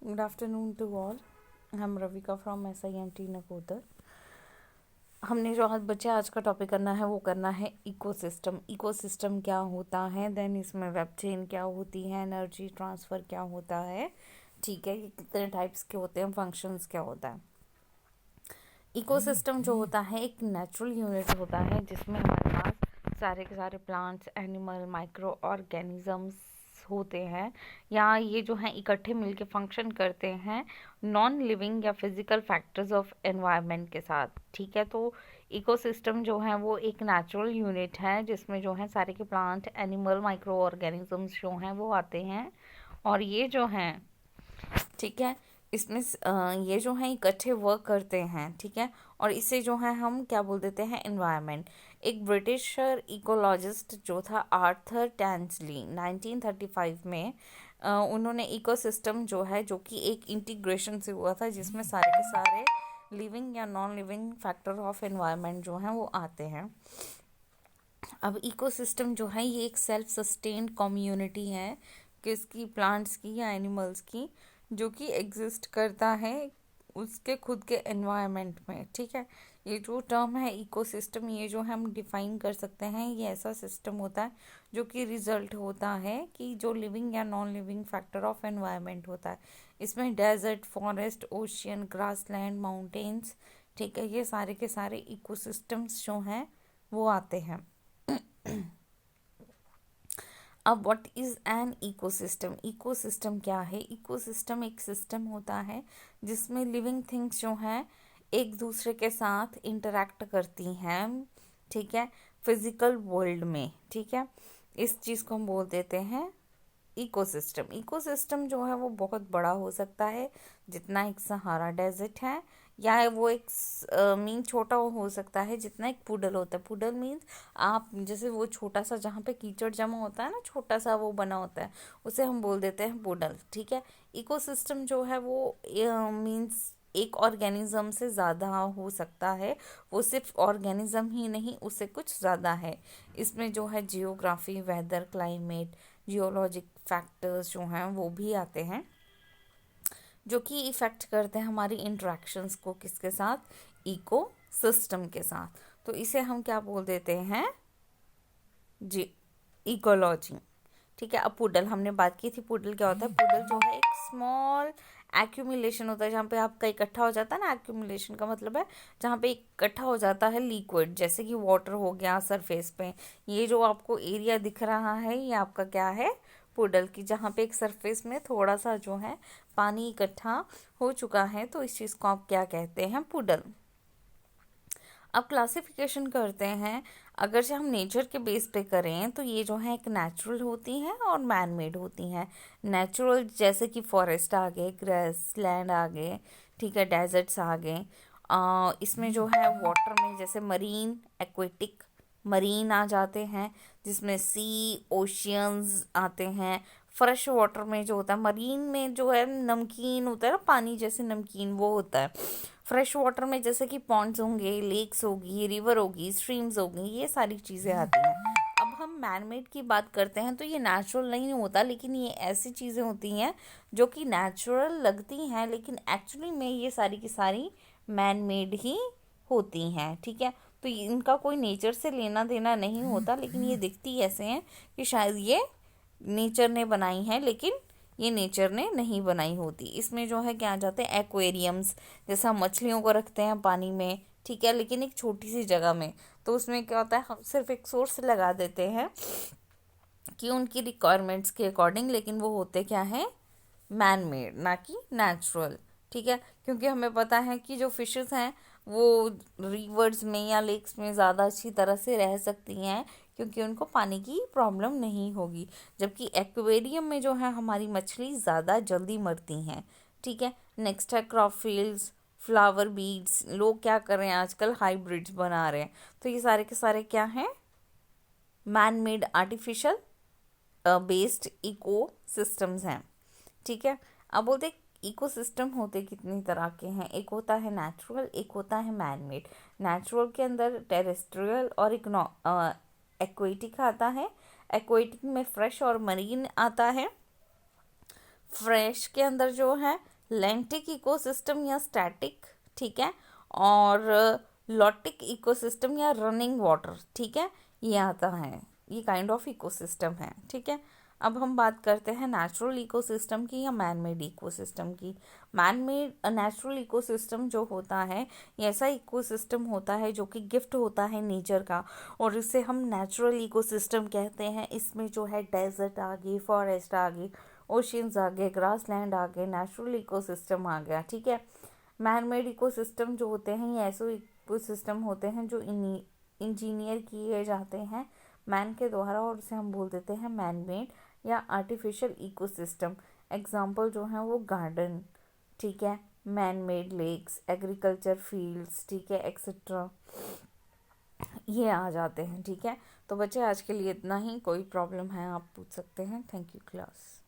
Good afternoon to all. I'm Ravika from SIMT Nakodar. हमने जो आज बच्चे आज का टॉपिक करना है वो करना है इकोसिस्टम. इकोसिस्टम क्या होता है, देन इसमें वेब चेन क्या होती है, एनर्जी ट्रांसफ़र क्या होता है, ठीक है, ये कितने टाइप्स के होते हैं, फंक्शंस क्या होता है. इकोसिस्टम जो होता है एक नेचुरल यूनिट होता है जिसमें हमारे पास सारे के सारे प्लांट्स, एनिमल, माइक्रो ऑर्गेनिजम्स होते हैं, या ये जो हैं इकट्ठे मिलके फंक्शन करते हैं नॉन लिविंग या फिजिकल फैक्टर्स ऑफ एनवायरनमेंट के साथ. ठीक है, तो इकोसिस्टम जो है वो एक नेचुरल यूनिट है जिसमें जो है सारे के प्लांट, एनिमल, माइक्रो ऑर्गेनिजम्स जो हैं वो आते हैं. और ये जो हैं, ठीक है, इसमें ये जो हैं इकट्ठे वर्क करते हैं. ठीक है, और इसे जो है हम क्या बोल देते हैं, एनवायरनमेंट. एक ब्रिटिशर इकोलॉजिस्ट जो था आर्थर टैंसली 1935 में उन्होंने इकोसिस्टम जो है, जो कि एक इंटीग्रेशन से हुआ था जिसमें सारे के सारे लिविंग या non living factor of environment जो हैं वो आते हैं. अब इकोसिस्टम जो है ये एक सेल्फ सस्टेन्ड कम्युनिटी है, किसकी, प्लांट्स की या एनिमल्स की, जो कि एग्जिस्ट करता है उसके खुद के एनवायरनमेंट में. ठीक है, ये जो टर्म है इकोसिस्टम, ये जो हम डिफाइन कर सकते हैं, ये ऐसा सिस्टम होता है जो कि रिजल्ट होता है कि जो लिविंग या non living factor of environment होता है. इसमें desert, forest, ocean, grassland, mountains, ठीक है, ये सारे के सारे इकोसिस्टम्स जो हैं वो आते हैं. अब what is an ecosystem. Ecosystem क्या है? इकोसिस्टम एक सिस्टम होता है जिसमें लिविंग थिंग्स जो हैं एक दूसरे के साथ इंटरेक्ट करती हैं. ठीक है, फिजिकल वर्ल्ड में. ठीक है, इस चीज़ को हम बोल देते हैं इकोसिस्टम. इकोसिस्टम जो है वो बहुत बड़ा हो सकता है, जितना एक सहारा डेजर्ट है, या वो एक मीन छोटा हो सकता है जितना एक पुडल होता है. पुडल मीन्स आप जैसे वो छोटा सा जहाँ पे कीचड़ जमा होता है ना, छोटा सा वो बना होता है, उसे हम बोल देते हैं पुडल. ठीक है, इकोसिस्टम जो है वो मीन्स एक ऑर्गेनिज्म से ज़्यादा हो सकता है. वो सिर्फ ऑर्गेनिज्म ही नहीं, उससे कुछ ज़्यादा है. इसमें जो है geography, weather, climate, geologic factors जो हैं वो भी आते हैं, जो कि इफ़ेक्ट करते हैं हमारी इंट्रैक्शंस को, किसके साथ, इको सिस्टम के साथ. तो इसे हम क्या बोल देते हैं, जी, इकोलॉजी. ठीक है, अब पुडल हमने बात की थी. पुडल क्या होता है? पुडल जो है एक स्मॉल एक्यूमुलेशन होता है, जहाँ पे आपका इकट्ठा हो जाता है ना. एक्यूमुलेशन का मतलब है जहाँ पे इकट्ठा हो जाता है लिक्विड, जैसे कि वाटर हो गया सरफेस पे. ये जो आपको एरिया दिख रहा है ये आपका क्या है, पुडल की, जहाँ पे एक सरफेस में थोड़ा सा जो है पानी इकट्ठा हो चुका है. तो इस चीज़ को आप क्या कहते हैं, पुडल. अब क्लासिफिकेशन करते हैं. अगर से हम नेचर के बेस पे करें तो ये जो है एक नेचुरल होती हैं और मैन मेड होती हैं. नेचुरल जैसे कि फॉरेस्ट आ गए, ग्रास लैंड आ गए, ठीक है, डेजर्ट्स आ गए. इसमें जो है वाटर में जैसे मरीन, एक्वेटिक, मरीन आ जाते हैं, जिसमें सी, ओशियंस आते हैं. फ्रेश वाटर में जो होता है, मरीन में जो है नमकीन होता है ना, पानी जैसे नमकीन वो होता है. फ्रेश वाटर में जैसे कि पॉन्ड्स होंगे, लेक्स होगी, रिवर होगी, स्ट्रीम्स होगी, ये सारी चीज़ें आती हैं. अब हम मैन मेड की बात करते हैं तो ये नेचुरल नहीं होता, लेकिन ये ऐसी चीज़ें होती हैं जो कि नेचुरल लगती हैं, लेकिन एक्चुअली में ये सारी की सारी मैन मेड ही होती हैं. ठीक है, तो इनका कोई नेचर से लेना देना नहीं होता, लेकिन ये दिखती ऐसे हैं कि शायद ये नेचर ने बनाई हैं, लेकिन ये नेचर ने नहीं बनाई होती. इसमें जो है क्या आ जाते हैं, एक्वेरियम्स, जैसे हम मछलियों को रखते हैं पानी में, ठीक है, लेकिन एक छोटी सी जगह में. तो उसमें क्या होता है, हम सिर्फ एक सोर्स लगा देते हैं कि उनकी रिक्वायरमेंट्स के अकॉर्डिंग, लेकिन वो होते क्या हैं, मैन मेड, ना कि नेचुरल. ठीक है, क्योंकि हमें पता है कि जो फिशेस हैं वो रिवर्स में या लेक्स में ज़्यादा अच्छी तरह से रह सकती हैं, क्योंकि उनको पानी की प्रॉब्लम नहीं होगी, जबकि एक्वेरियम में जो है हमारी मछली ज़्यादा जल्दी मरती हैं. ठीक है, नेक्स्ट है क्रॉप फील्ड्स, फ्लावर बीड्स. लोग क्या कर रहे हैं आजकल, हाइब्रिड्स बना रहे हैं. तो ये सारे के सारे क्या हैं, man made artificial based eco systems हैं. ठीक है, अब बोलते इकोसिस्टम होते कितनी तरह के हैं. एक होता है नेचुरल, एक होता है मैन मेड. नेचुरल के अंदर टेरेस्ट्रियल और एक्वेटिक आता है. एक्वेटिक में फ्रेश और मरीन आता है. फ्रेश के अंदर जो है लेंटिक इकोसिस्टम या स्टैटिक, ठीक है, और लॉटिक इकोसिस्टम या रनिंग वाटर, ठीक है, ये आता है, ये काइंड ऑफ इकोसिस्टम है, ठीक है। अब हम बात करते हैं नेचुरल इकोसिस्टम की या मैन मेड इकोसिस्टम की। मैन मेड नेचुरल इकोसिस्टम जो होता है, ये ऐसा इकोसिस्टम होता है जो कि गिफ्ट होता है नेचर का, और इसे हम नेचुरल इकोसिस्टम कहते हैं। इसमें जो है डेजर्ट आ गई, फॉरेस्ट आ गई, ओशियंस आ गए, ग्रास लैंड आ गए, नेचुरल इकोसिस्टम आ गया, ठीक है। मैन मेड इकोसिस्टम जो होते हैं ये ऐसे इकोसिस्टम होते हैं जो इंजीनियर किए जाते हैं मैन के द्वारा, और उसे हम बोल देते हैं मैन मेड या आर्टिफिशियल इकोसिस्टम। एग्जाम्पल जो हैं वो गार्डन, ठीक है, man made lakes, agriculture fields, ठीक है, एक्सेट्रा, ये आ जाते हैं, ठीक है। तो बच्चे आज के लिए इतना ही, कोई प्रॉब्लम है आप पूछ सकते हैं। Thank you class.